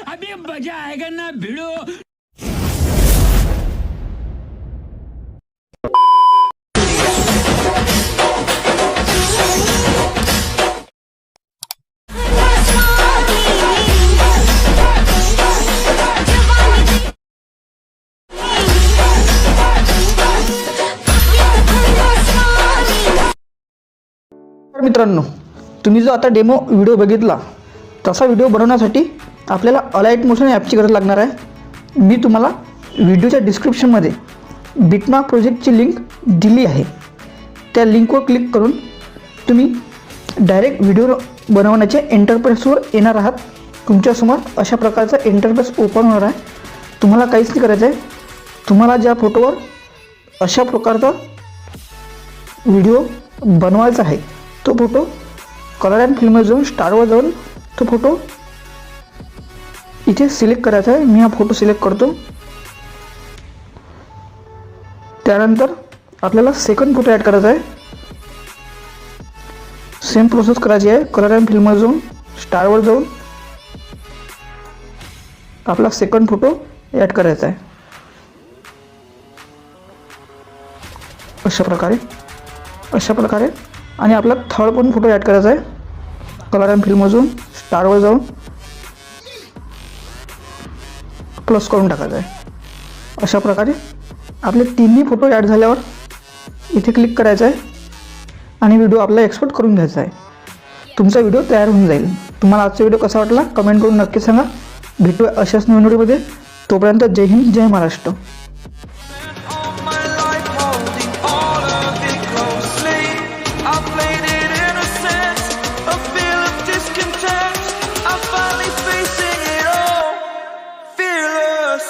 अभी मजा आएगा ना भिड़ो। मित्रांनो, तुम्ही जो आता डेमो व्हिडिओ बघितला तसा व्हिडिओ बनवण्यासाठी आपल्याला अलाइट मोशन ॲपची गरज लागणार आहे। मी तुम्हाला व्हिडिओच्या डिस्क्रिप्शनमध्ये बिटमार्क प्रोजेक्टची लिंक दिली आहे। त्या लिंकवर क्लिक करून तुम्ही डायरेक्ट व्हिडिओ बनवण्याच्या इंटरफेसवर येणार आहात। तुमच्यासमोर अशा प्रकारचा इंटरफेस ओपन होणार आहे। तुम्हाला काहीच नाही करायचं आहे। तुम्हाला ज्या फोटोवर अशा प्रकारचा व्हिडिओ बनवायचा आहे तो फोटो कलर अँड फिल्ममध्ये जाऊन स्टारवर जाऊन तो फोटो इथे सिलेक्ट करायचा आहे। मी हा फोटो सिलेक्ट करतो। त्यानंतर आपल्याला सेकंड फोटो ॲड करायचा आहे। सेम प्रोसेस करायची आहे। कलर अँड फिल्ममध्ये जाऊन स्टारवर जाऊन आपला सेकंड फोटो ॲड करायचा आहे। अशा प्रकारे आणि आपला थर्ड पण फोटो ॲड करायचा आहे। कलर अँड फिल्ममधून स्टारवर जाऊन प्लस करून टाकायचा आहे। अशा प्रकारे आपले तिन्ही फोटो ॲड झाल्यावर इथे क्लिक करायचं आहे आणि व्हिडिओ आपला एक्सपोर्ट करून घ्यायचा आहे। तुमचा व्हिडिओ तयार होऊन जाईल। तुम्हाला आजचा व्हिडिओ कसा वाटला कमेंट करून नक्की सांगा। भेटूया अशाच नवीन व्हिडिओमध्ये। तोपर्यंत जय हिंद, जय महाराष्ट्र। Fearless.